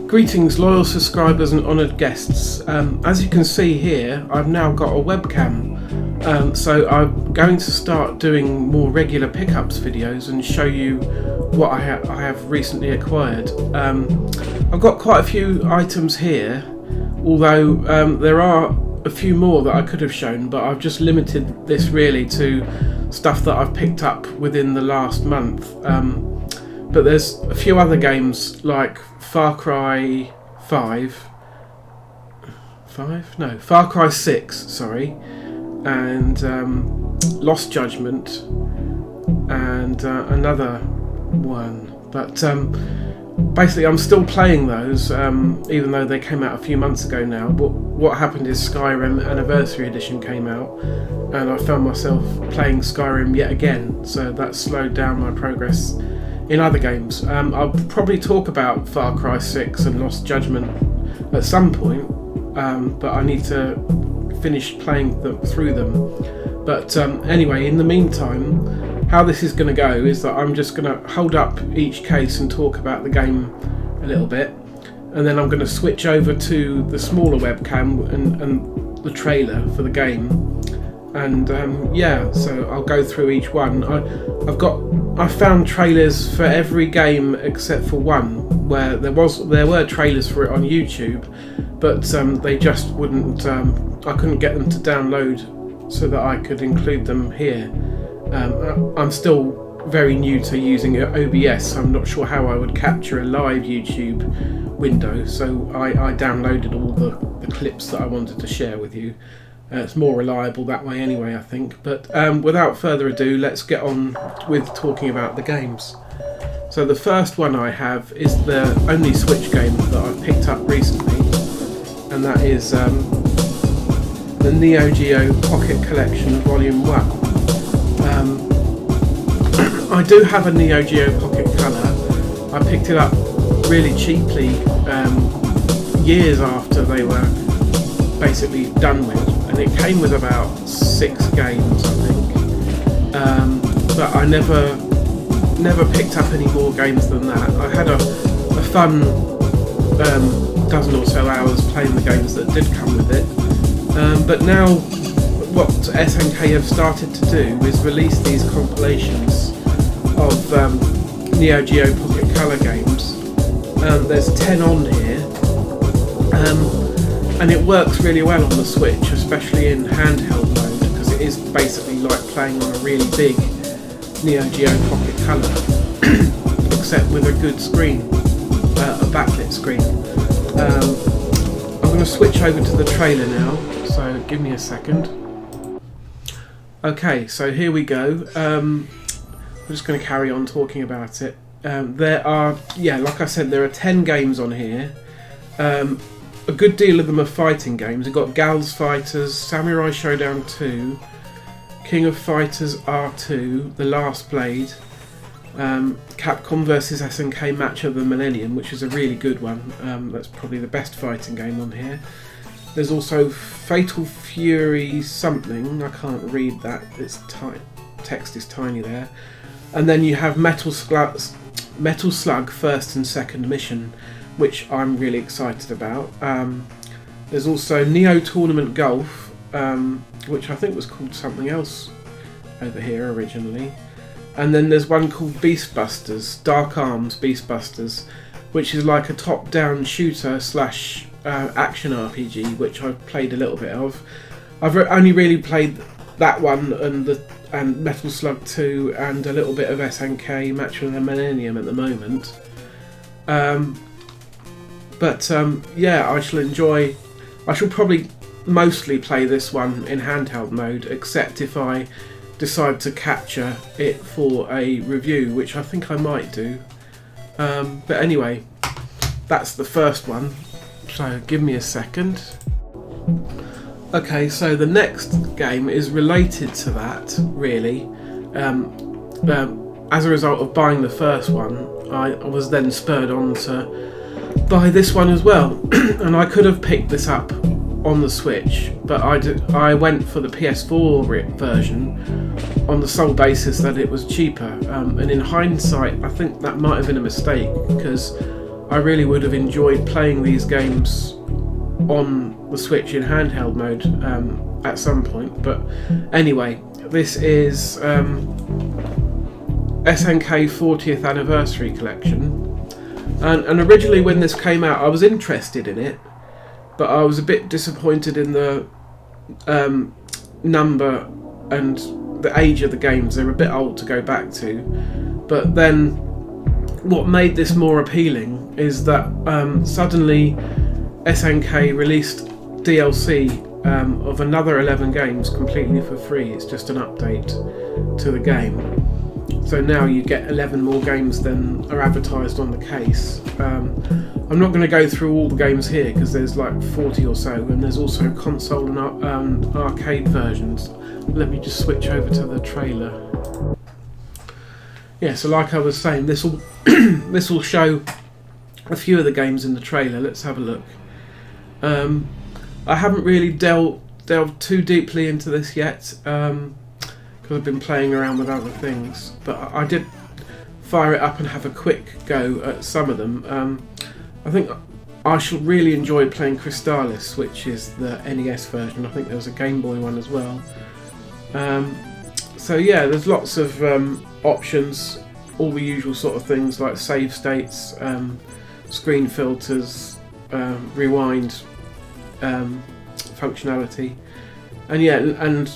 Greetings loyal subscribers and honoured guests. As you can see here, I've now got a webcam, so I'm going to start doing more regular pickups videos and show you what I have recently acquired. I've got quite a few items here, although there are a few more that I could have shown, but I've just limited this really to stuff that I've picked up within the last month. But there's a few other games like Far Cry 6, sorry, and Lost Judgment, and another one. But basically I'm still playing those, even though they came out a few months ago now. But what happened is Skyrim Anniversary Edition came out, and I found myself playing Skyrim yet again, so that slowed down my progress in other games. I'll probably talk about Far Cry 6 and Lost Judgment at some point, but I need to finish playing through them. But anyway, in the meantime, how this is going to go is that I'm just going to hold up each case and talk about the game a little bit, and then I'm going to switch over to the smaller webcam and the trailer for the game. And yeah, so I'll go through each one. I found trailers for every game except for one, where there were trailers for it on YouTube, but they just wouldn't. I couldn't get them to download so that I could include them here. I'm still very new to using OBS, so I'm not sure how I would capture a live YouTube window. So I downloaded all the clips that I wanted to share with you. It's more reliable that way anyway, I think. But without further ado, let's get on with talking about the games. So the first one I have is the only Switch game that I've picked up recently, and that is the Neo Geo Pocket Collection Volume 1. I do have a Neo Geo Pocket Color. I picked it up really cheaply years after they were basically done with. And it came with about 6 games, I think, but I never picked up any more games than that. I had a fun dozen or so hours playing the games that did come with it, but now what SNK have started to do is release these compilations of Neo Geo Pocket Color games. There's 10 on here. And it works really well on the Switch, especially in handheld mode, because it is basically like playing on a really big Neo Geo Pocket Color, except with a good screen, a backlit screen. I'm going to switch over to the trailer now, so give me a second. Okay, so here we go. I'm just going to carry on talking about it. There are, like I said, there are 10 games on here. A good deal of them are fighting games. We've got Gals Fighters, Samurai Showdown 2, King of Fighters R2, The Last Blade, Capcom vs SNK Match of the Millennium, which is a really good one. That's probably the best fighting game on here. There's also Fatal Fury something, I can't read that, it's text is tiny there. And then you have Metal Slug First and Second Mission, which I'm really excited about. There's also Neo Tournament Golf, which I think was called something else over here originally. And then there's one called Beastbusters, Dark Arms Beastbusters, which is like a top-down shooter slash action RPG, which I've played a little bit of. I've only really played that one and Metal Slug 2 and a little bit of SNK Match of the Millennium at the moment. But yeah, I shall probably mostly play this one in handheld mode, except if I decide to capture it for a review, which I think I might do. But anyway, that's the first one, so give me a second. Okay, so the next game is related to that, really. As a result of buying the first one, I was then spurred on to buy this one as well, and I could have picked this up on the Switch, but I went for the PS4 version on the sole basis that it was cheaper, and in hindsight I think that might have been a mistake, because I really would have enjoyed playing these games on the Switch in handheld mode at some point. But anyway, this is SNK 40th Anniversary Collection. And originally when this came out, I was interested in it, but I was a bit disappointed in the number and the age of the games. They're a bit old to go back to. But then what made this more appealing is that suddenly SNK released DLC of another 11 games completely for free. It's just an update to the game. So now you get 11 more games than are advertised on the case. I'm not going to go through all the games here because there's like 40 or so, and there's also console and arcade versions. Let me just switch over to the trailer. Yeah, so like I was saying, this will this will show a few of the games in the trailer. Let's have a look. I haven't really delved too deeply into this yet. Because I've been playing around with other things, but I did fire it up and have a quick go at some of them. I think I shall really enjoy playing Crystallis, which is the NES version. I think there was a Game Boy one as well. So yeah, there's lots of options, all the usual sort of things like save states, screen filters, rewind functionality, and yeah, and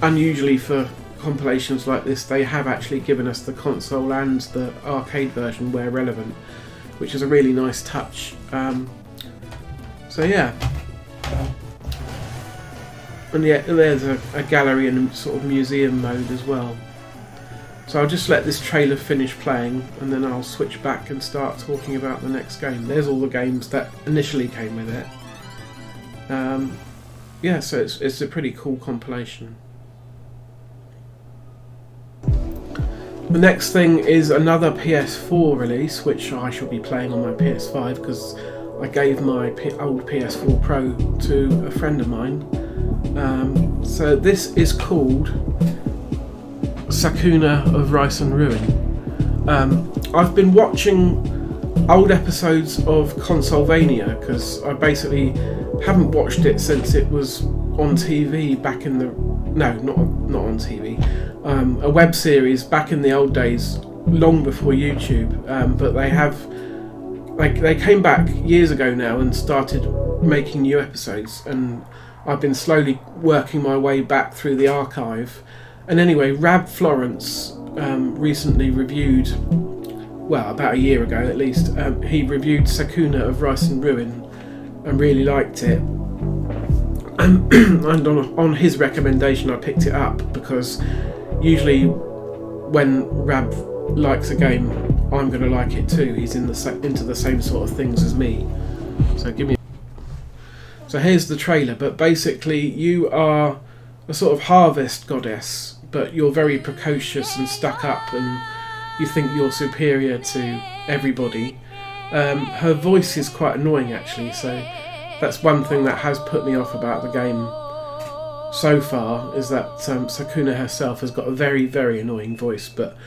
unusually for compilations like this, they have actually given us the console and the arcade version where relevant, which is a really nice touch. So yeah, and yeah, there's a gallery and sort of museum mode as well. So I'll just let this trailer finish playing and then I'll switch back and start talking about the next game. There's all the games that initially came with it. Yeah, so it's a pretty cool compilation. The next thing is another PS4 release, which I shall be playing on my PS5 because I gave my old PS4 Pro to a friend of mine. So this is called Sakuna of Rice and Ruin. I've been watching old episodes of Consolvania because I basically haven't watched it since it was on TV back in the... No, not on TV. A web series back in the old days, long before YouTube. But they came back years ago now and started making new episodes, and I've been slowly working my way back through the archive. And anyway, Rab Florence recently reviewed, well, about a year ago at least, he reviewed Sakuna of Rice and Ruin and really liked it. And on his recommendation I picked it up because usually when Rab likes a game I'm going to like it too. He's into the same sort of things as me. So here's the trailer, but basically you are a sort of harvest goddess, but you're very precocious and stuck up and you think you're superior to everybody. Her voice is quite annoying actually, so that's one thing that has put me off about the game so far, is that Sakuna herself has got a very, very annoying voice, but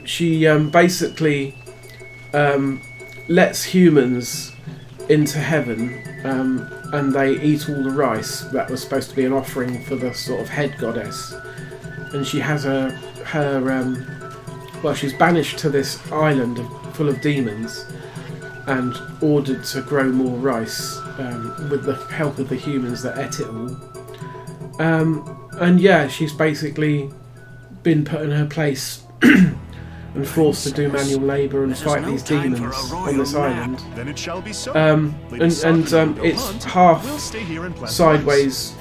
she basically lets humans into heaven and they eat all the rice that was supposed to be an offering for the sort of head goddess, and she has well, she's banished to this island full of demons and ordered to grow more rice with the help of the humans that ate it all. And yeah, she's basically been put in her place and forced to do manual labour and fight these demons on this island. And it's half sideways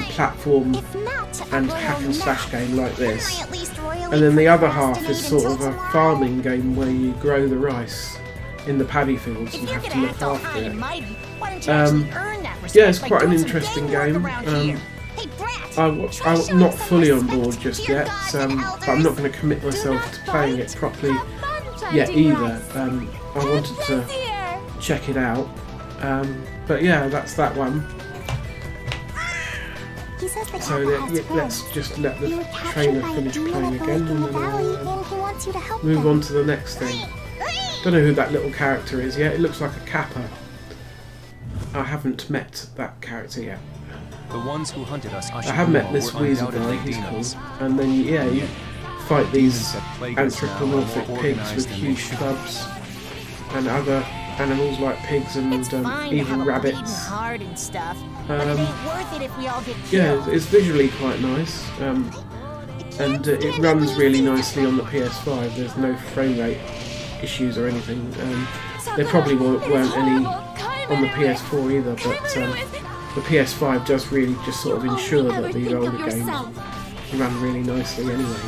platform and hack and slash game like this, and then the other half is sort of a farming game where you grow the rice in the paddy fields and have to look after it. Yeah, it's quite an interesting game. I'm not fully on board just yet, but I'm not going to commit myself to playing it properly yet either. I wanted to check it out, but yeah, that's that one. So let's just let the trailer finish playing again and then I'll move on to the next thing. Don't know who that little character is yet. It looks like a Kappa. I haven't met that character yet. The ones who hunted us, I have met this weasel guy, he's cool. And then, yeah, you fight these anthropomorphic pigs with huge clubs and other animals like pigs and even rabbits. Yeah, it's visually quite nice. And it runs really nicely on the PS5. There's no frame rate issues or anything. There probably weren't any on the PS4 either, but the PS5 does really just sort of ensure that these older games run really nicely anyway.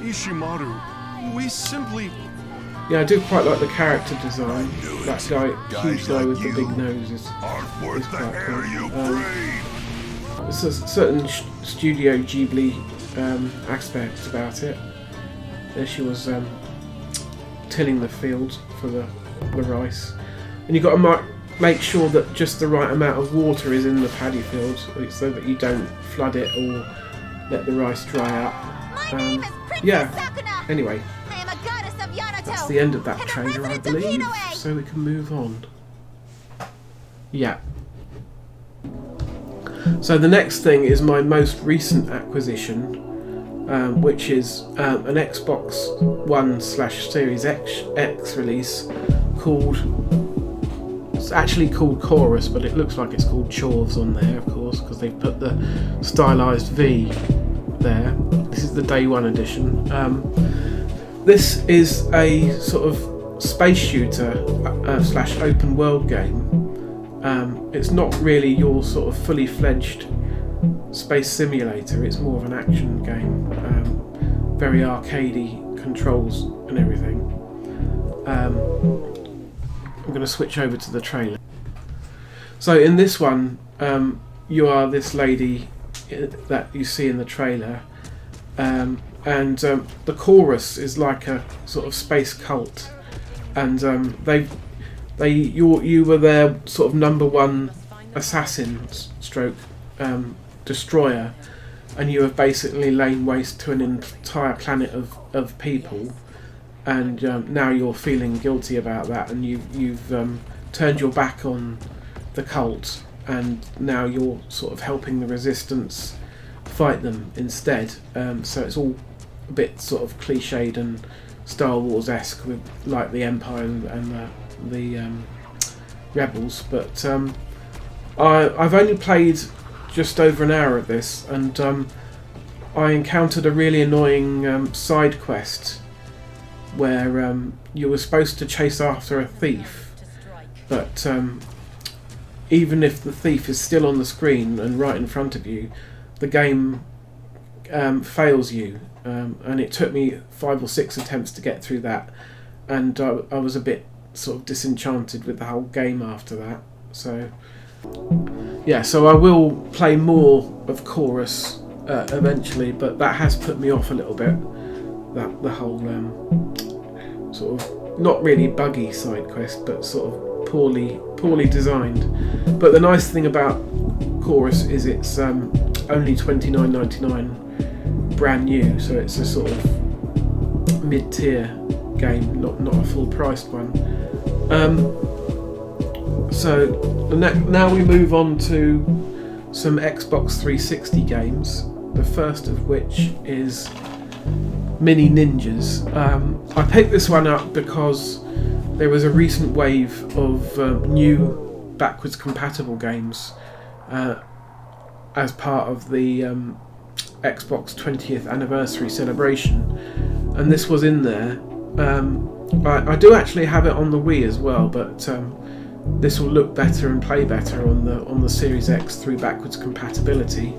Ishimaru, we simply... Yeah, I do quite like the character design. That guy, huge guy with the big nose, is quite cool. There's a certain Studio Ghibli aspect about it. There she was tilling the field for the rice, and you've got to make sure that just the right amount of water is in the paddy field so that you don't flood it or let the rice dry up. Yeah, anyway, that's the end of that trailer, I believe, so we can move on. Yeah. So the next thing is my most recent acquisition, which is an Xbox One/Series X release it's actually called Chorus, but it looks like it's called Chorves on there, of course, because they've put the stylized V there. This is the Day 1 edition. This is a sort of space shooter / open world game. It's not really your sort of fully fledged space simulator, it's more of an action game. Very arcadey controls and everything. I'm going to switch over to the trailer. So in this one, you are this lady that you see in the trailer, and the chorus is like a sort of space cult, and you were their sort of #1 assassin stroke destroyer, and you have basically laid waste to an entire planet of people, and now you're feeling guilty about that, and you've turned your back on the cult, and now you're sort of helping the resistance fight them instead. So it's all a bit sort of cliched and Star Wars-esque with like the Empire and the rebels, but I've only played just over an hour of this, and I encountered a really annoying side quest where you were supposed to chase after a thief, but even if the thief is still on the screen and right in front of you, the game fails you, and it took me 5 or 6 attempts to get through that, and I was a bit sort of disenchanted with the whole game after that. So yeah, so I will play more of Chorus eventually, but that has put me off a little bit, that the whole sort of not really buggy side quest, but sort of poorly designed. But the nice thing about Chorus is it's only $29.99 brand new, so it's a sort of mid-tier game, not a full priced one. So now we move on to some Xbox 360 games, the first of which is Mini Ninjas. I picked this one up because there was a recent wave of new backwards compatible games as part of the Xbox 20th anniversary celebration, and this was in there. I do actually have it on the Wii as well, but this will look better and play better on the Series X through backwards compatibility.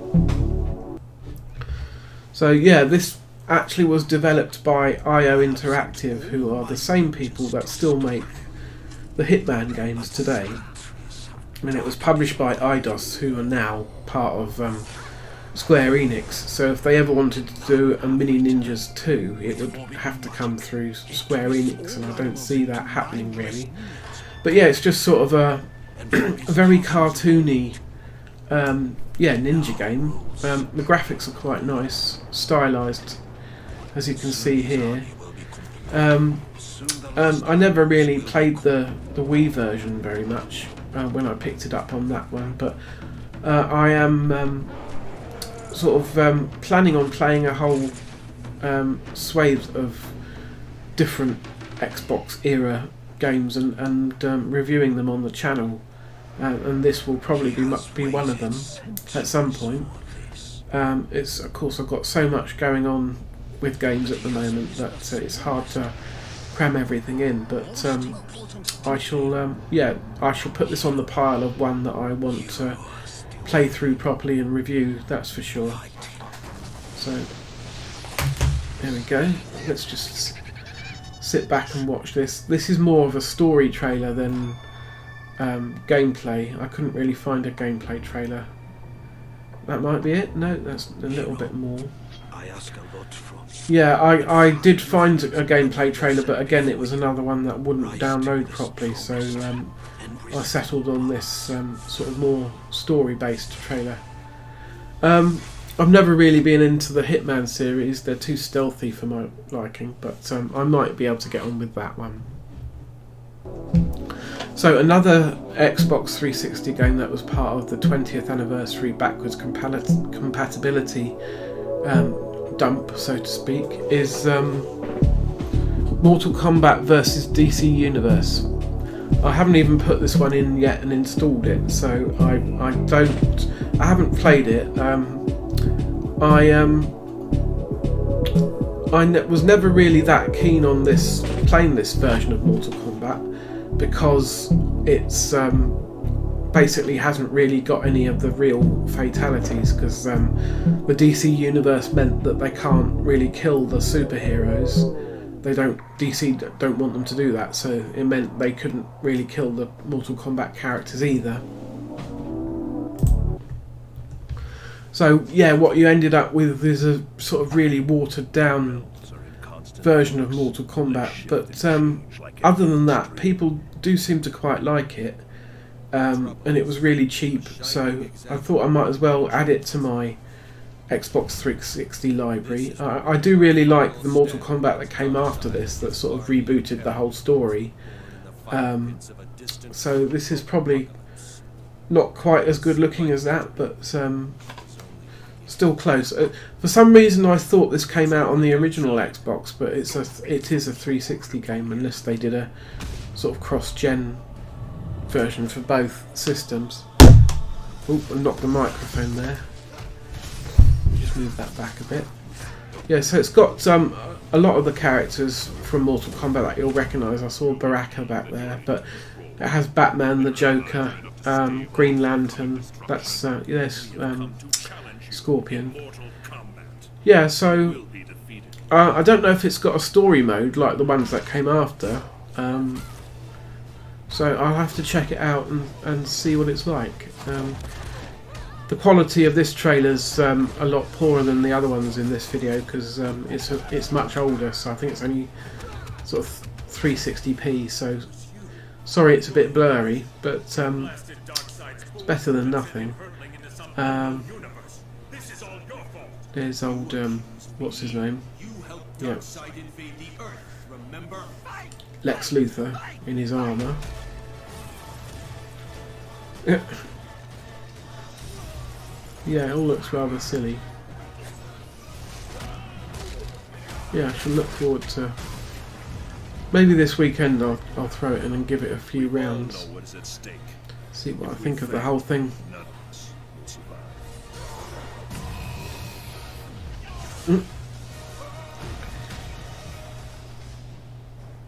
So yeah, this actually was developed by IO Interactive, who are the same people that still make the Hitman games today, and it was published by Eidos, who are now part of Square Enix. So if they ever wanted to do a Mini Ninjas 2, it would have to come through Square Enix, and I don't see that happening really. But yeah, it's just sort of a very cartoony ninja game. The graphics are quite nice, stylised, as you can see here. I never really played the Wii version very much when I picked it up on that one, but I am sort of planning on playing a whole swathe of different Xbox era games and reviewing them on the channel, and this will probably be one of them at some point. It's, of course, I've got so much going on with games at the moment that it's hard to cram everything in, but I shall put this on the pile of one that I want to play through properly and review, that's for sure. So there we go. Let's just sit back and watch this. This is more of a story trailer than gameplay. I couldn't really find a gameplay trailer. That might be it. No, that's a little bit more. Yeah, I did find a gameplay trailer, but again it was another one that wouldn't download properly, so I settled on this sort of more story-based trailer. I've never really been into the Hitman series. They're too stealthy for my liking, but I might be able to get on with that one. So another Xbox 360 game that was part of the 20th anniversary backwards compatibility dump, so to speak, is Mortal Kombat vs DC Universe. I haven't even put this one in yet and installed it, so I haven't played it. I was never really that keen on playing this version of Mortal Kombat because it's basically hasn't really got any of the real fatalities, because the DC universe meant that they can't really kill the superheroes. DC don't want them to do that, so it meant they couldn't really kill the Mortal Kombat characters either. So yeah, what you ended up with is a sort of really watered down version of Mortal Kombat, but other than that, people do seem to quite like it, and it was really cheap, so I thought I might as well add it to my Xbox 360 library. I do really like the Mortal Kombat that came after this, that sort of rebooted the whole story, so this is probably not quite as good looking as that, but still close. For some reason I thought this came out on the original Xbox, but it is a 360 game, unless they did a sort of cross-gen version for both systems. Oh, I knocked the microphone there. Just move that back a bit. Yeah, so it's got a lot of the characters from Mortal Kombat that you'll recognise. I saw Baraka back there, but it has Batman, the Joker, Green Lantern, that's yes, Scorpion. Yeah, so I don't know if it's got a story mode like the ones that came after, so I'll have to check it out and see what it's like. The quality of this trailer's a lot poorer than the other ones in this video, because it's much older, so I think it's only sort of 360p, so sorry it's a bit blurry, but it's better than nothing. There's old, what's his name? Yeah. Lex Luthor in his armour. Yeah, it all looks rather silly. Yeah, I shall look forward to... Maybe this weekend I'll throw it in and give it a few rounds. See what I think of the whole thing.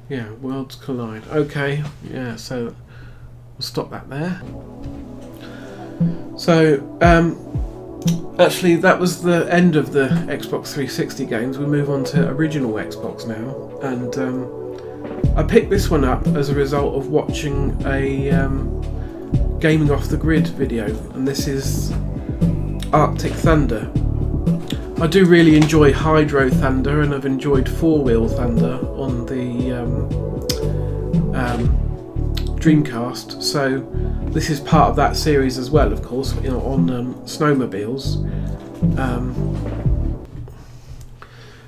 Yeah, worlds collide. Okay, yeah, so we'll stop that there. So, actually that was the end of the Xbox 360 games. We move on to original Xbox now, and I picked this one up as a result of watching a Gaming Off the Grid video, and this is Arctic Thunder. I do really enjoy Hydro Thunder, and I've enjoyed Four Wheel Thunder on the Dreamcast, so this is part of that series as well, of course, you know, on snowmobiles.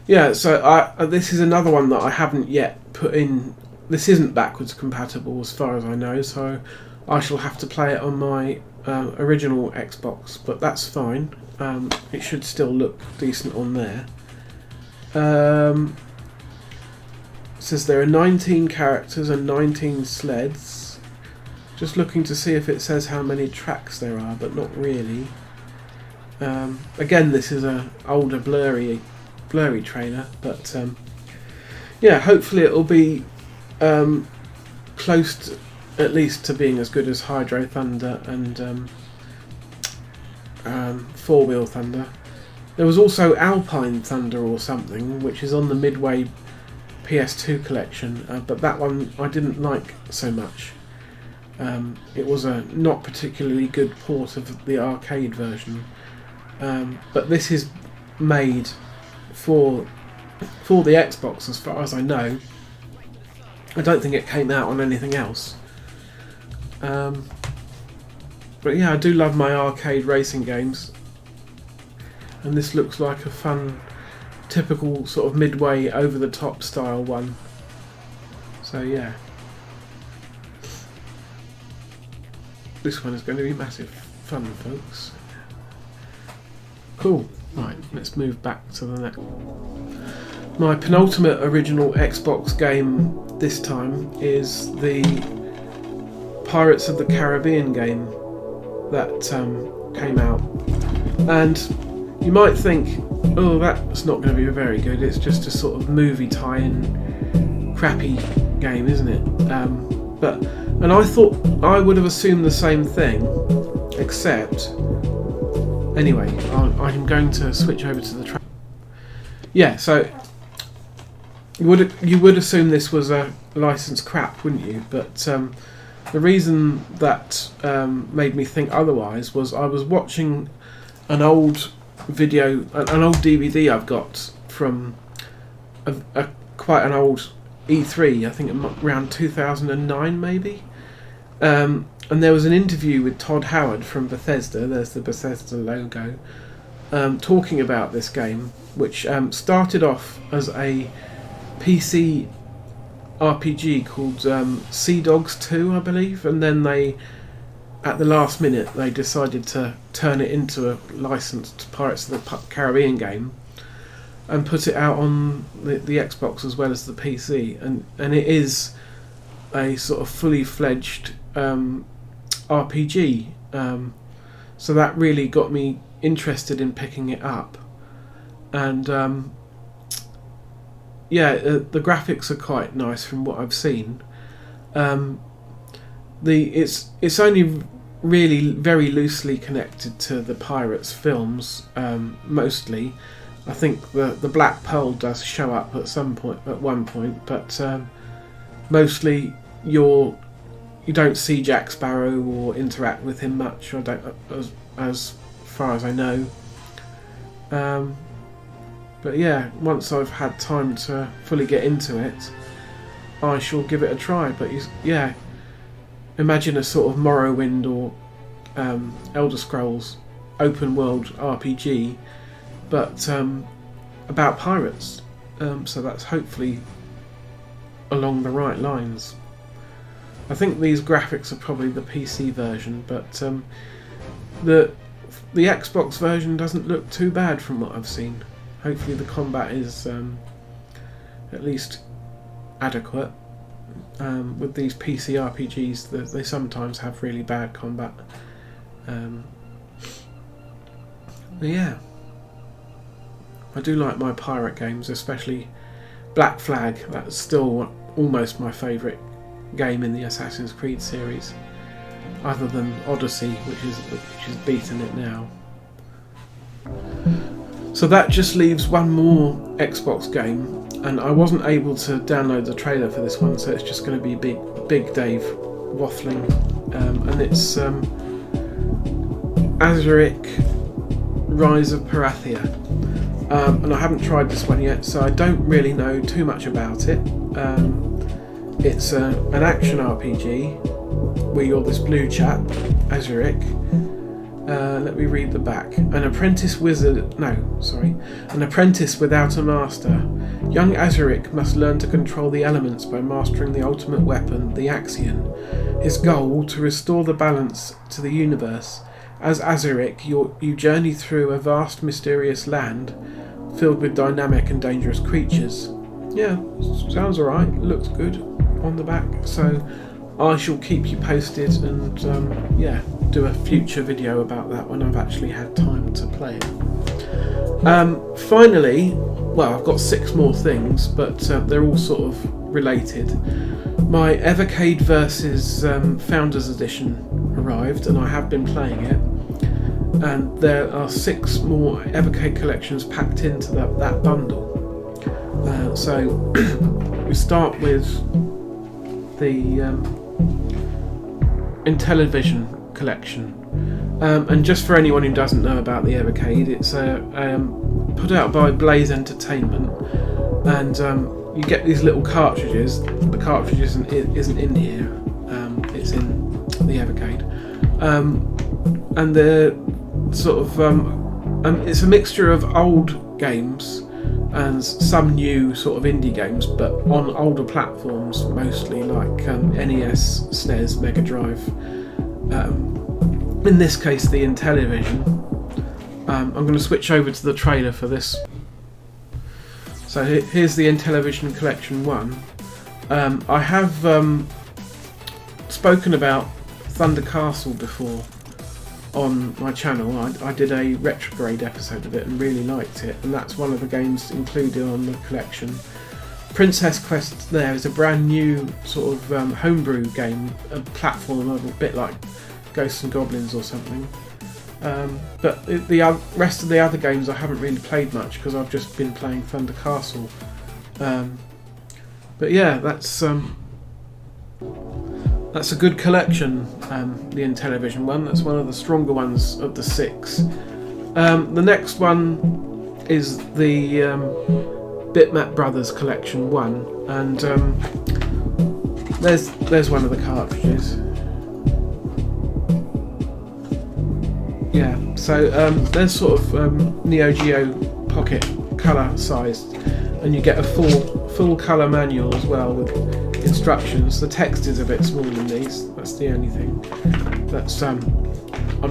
Yeah, so this is another one that I haven't yet put in. This isn't backwards compatible as far as I know, so I shall have to play it on my original Xbox, but that's fine. It should still look decent on there. It says there are 19 characters and 19 sleds. Just looking to see if it says how many tracks there are, but not really. Again, this is an older blurry trailer, but yeah, hopefully it'll be close to, at least to being as good as Hydro Thunder and Four Wheel Thunder. There was also Alpine Thunder or something, which is on the Midway PS2 collection, but that one I didn't like so much. It was a not particularly good port of the arcade version, but this is made for the Xbox as far as I know. I don't think it came out on anything else. But yeah, I do love my arcade racing games, and this looks like a fun, typical sort of Midway over-the-top style one. So yeah, this one is going to be massive fun, folks. Cool. Right, let's move back to the next. My penultimate original Xbox game this time is the Pirates of the Caribbean game that came out. And you might think, oh, that's not going to be very good, it's just a sort of movie tie-in crappy game, isn't it? And I thought I would have assumed the same thing, except... Anyway, I'm going to switch over to the track. Yeah, so you would assume this was a licensed crap, wouldn't you? But the reason that made me think otherwise was I was watching an old video, an old DVD I've got from quite an old E3, I think around 2009 maybe. And there was an interview with Todd Howard from Bethesda, there's the Bethesda logo, talking about this game, which started off as a PC RPG called Sea Dogs 2, I believe, and then they, at the last minute, they decided to turn it into a licensed Pirates of the Caribbean game and put it out on the Xbox as well as the PC, and it is a sort of fully fledged RPG, so that really got me interested in picking it up. And yeah, the graphics are quite nice from what I've seen. It's only really very loosely connected to the Pirates films, mostly. I think the Black Pearl does show up at one point, but mostly you don't see Jack Sparrow or interact with him much. I don't, as far as I know. But yeah, once I've had time to fully get into it, I shall give it a try. But yeah, imagine a sort of Morrowind or Elder Scrolls open world RPG, but about pirates. So that's hopefully along the right lines. I think these graphics are probably the PC version, but the Xbox version doesn't look too bad from what I've seen. Hopefully the combat is at least adequate. With these PC RPGs, they sometimes have really bad combat. But yeah, I do like my pirate games, especially Black Flag. That's still almost my favourite game in the Assassin's Creed series, other than Odyssey, which is beaten it now. So that just leaves one more Xbox game, and I wasn't able to download the trailer for this one, so it's just going to be Big Dave waffling, and it's Azerik Rise of Porathia, and I haven't tried this one yet, so I don't really know too much about it. It's an action RPG where you're this blue chap, Azerik, Let me read the back. An apprentice without a master. Young Azerik must learn to control the elements by mastering the ultimate weapon, the Axion. His goal, to restore the balance to the universe. As Azerik, you journey through a vast, mysterious land filled with dynamic and dangerous creatures. Yeah, sounds alright. Looks good on the back. So I shall keep you posted and do a future video about that when I've actually had time to play it. Finally, well, I've got 6 more things, but they're all sort of related. My Evercade vs Founders Edition arrived, and I have been playing it. And there are 6 more Evercade collections packed into that bundle. So we start with the Intellivision collection, and just for anyone who doesn't know about the Evercade, it's put out by Blaze Entertainment, and you get these little cartridges. The cartridge isn't in here, it's in the Evercade, and they're sort of it's a mixture of old games and some new sort of indie games, but on older platforms mostly, like NES, SNES, Mega Drive. In this case, the Intellivision. I'm going to switch over to the trailer for this. So here's the Intellivision Collection 1. I have spoken about Thunder Castle before on my channel. I did a retrograde episode of it and really liked it, and that's one of the games included on the collection. Princess Quest there is a brand new sort of homebrew game, a platform, a bit like Ghosts and Goblins or something. But the rest of the other games I haven't really played much because I've just been playing Thunder Castle. But yeah, that's a good collection, the Intellivision one. That's one of the stronger ones of the 6. The next one is the Bitmap Brothers Collection 1, and there's one of the cartridges. Yeah, so there's sort of Neo Geo Pocket colour sized, and you get a full colour manual as well with instructions. The text is a bit smaller than these, that's the only thing that's I'm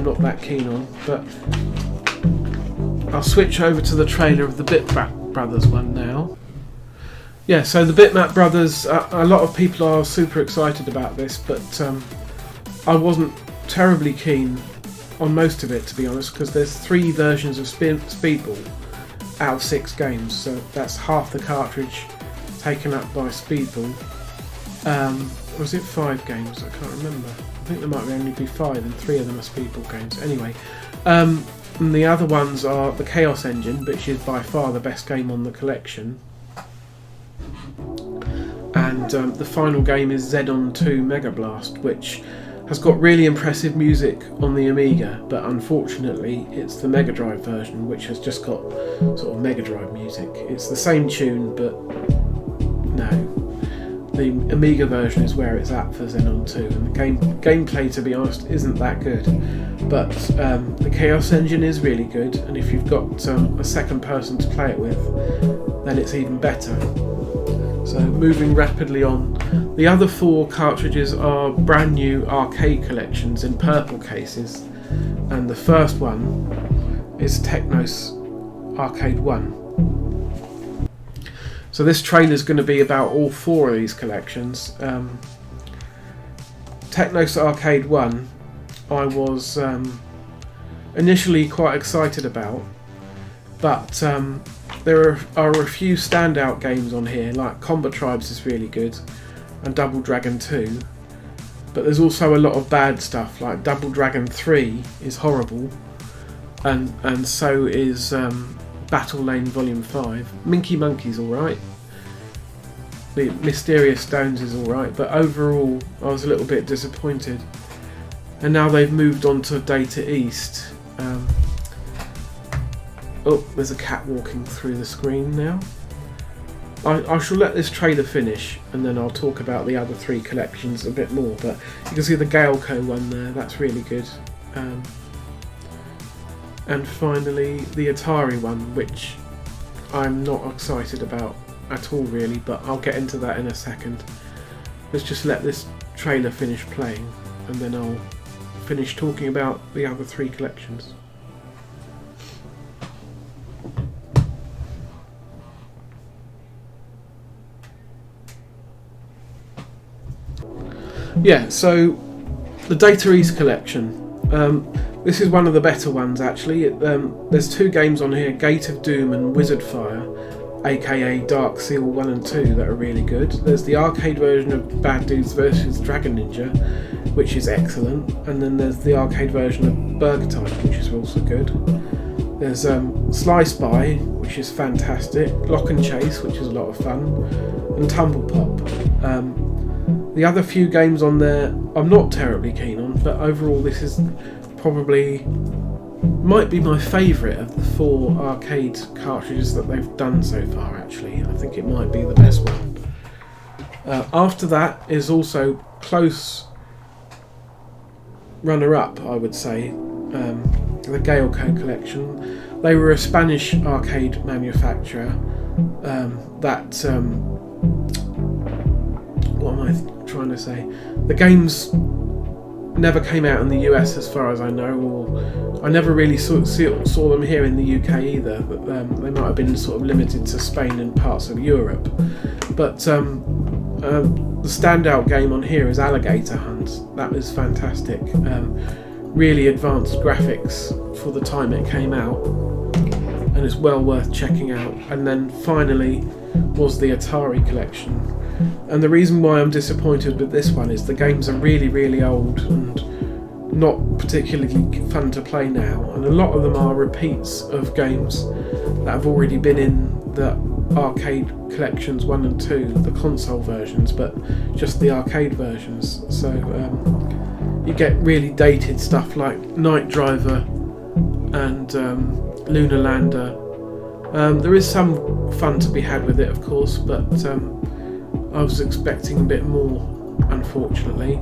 not that keen on, but I'll switch over to the trailer of the Bitmap Brothers one now. Yeah, so the Bitmap Brothers, a lot of people are super excited about this, but I wasn't terribly keen on most of it, to be honest, because there's 3 versions of Speedball out of 6 games, so that's half the cartridge taken up by Speedball. Was it 5 games? I can't remember. I think there might only be 5, and 3 of them are Speedball games. Anyway, and the other ones are the Chaos Engine, which is by far the best game on the collection, and the final game is Zedon 2 Mega Blast, which has got really impressive music on the Amiga, but unfortunately it's the Mega Drive version which has just got sort of Mega Drive music. It's the same tune, but no. The Amiga version is where it's at for Xenon 2, and the gameplay, to be honest, isn't that good. But the Chaos Engine is really good, and if you've got a second person to play it with, then it's even better. So moving rapidly on, the other 4 cartridges are brand new arcade collections in purple cases, and the first one is Technos Arcade 1. So this trailer is going to be about all 4 of these collections. Technos Arcade 1 I was initially quite excited about, but there are a few standout games on here, like Kombat Tribes is really good, and Double Dragon 2, but there's also a lot of bad stuff, like Double Dragon 3 is horrible, and so is Battle Lane Volume 5. Minky Monkey's alright, the Mysterious Stones is alright, but overall I was a little bit disappointed. And now they've moved on to Data East. Oh, there's a cat walking through the screen now. I shall let this trailer finish, and then I'll talk about the other 3 collections a bit more, but you can see the Gale Co one there, that's really good. and finally the Atari one, which I'm not excited about at all really, but I'll get into that in a second. Let's just let this trailer finish playing and then I'll finish talking about the other 3 collections. Yeah, so the Data East collection. This is one of the better ones actually. There's 2 games on here, Gate of Doom and Wizard Fire, aka Dark Seal 1 and 2, that are really good. There's the arcade version of Bad Dudes vs Dragon Ninja, which is excellent, and then there's the arcade version of Burger Time, which is also good. There's Sly Spy, which is fantastic, Lock and Chase, which is a lot of fun, and Tumble Pop. The other few games on there I'm not terribly keen on, but overall this is probably might be my favourite of the 4 arcade cartridges that they've done so far actually. I think it might be the best one. After that is also close runner-up, I would say, the Gale Co Collection. They were a Spanish arcade manufacturer that what am I trying to say? The games never came out in the US as far as I know, or I never really saw them here in the UK either. But, they might have been sort of limited to Spain and parts of Europe. But the standout game on here is Alligator Hunt. That was fantastic. Really advanced graphics for the time it came out, and it's well worth checking out. And then finally was the Atari Collection. And the reason why I'm disappointed with this one is the games are really old and not particularly fun to play now, and a lot of them are repeats of games that have already been in the arcade collections 1 and 2, the console versions, but just the arcade versions. So you get really dated stuff like Night Driver and Lunar Lander. There is some fun to be had with it, of course, but I was expecting a bit more, unfortunately.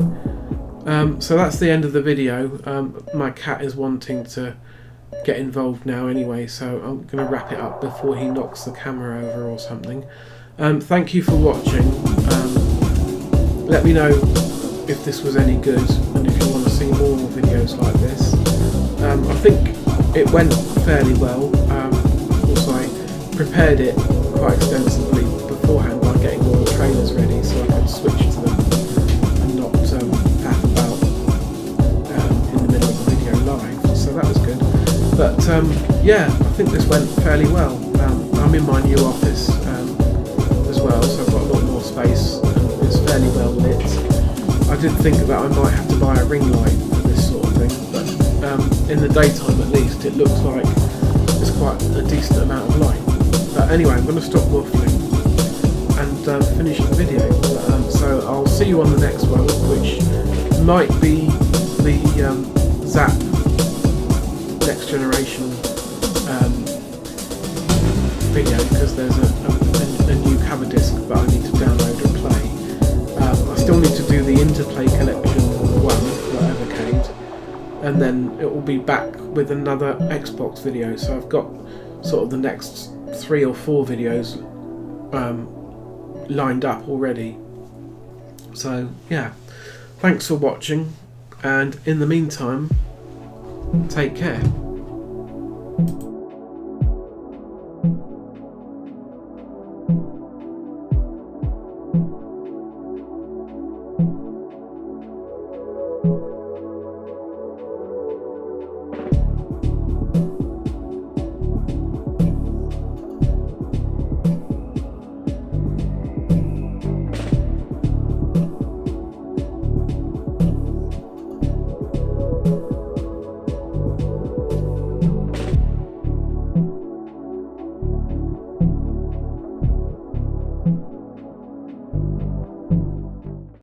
So that's the end of the video. My cat is wanting to get involved now anyway, so I'm going to wrap it up before he knocks the camera over or something. Thank you for watching. Let me know if this was any good and if you want to see more videos like this. I think it went fairly well. Also, I prepared it quite extensively beforehand by getting all the trailers ready so I could switch to them and not faff about in the middle of the video live, so that was good. But yeah, I think this went fairly well. I'm in my new office as well, so I've got a lot more space and it's fairly well lit. I did think that I might have to buy a ring light for this sort of thing, but in the daytime at least it looks like there's quite a decent amount of light. But anyway, I'm going to stop waffling and finish the video. So I'll see you on the next one, which might be the Zap Next Generation video, because there's a new cover disc that I need to download and play. I still need to do the Interplay Collection 1 for Evercade, and then it will be back with another Xbox video. So I've got sort of the next 3 or 4 videos lined up already. So yeah, thanks for watching, and in the meantime, take care. you.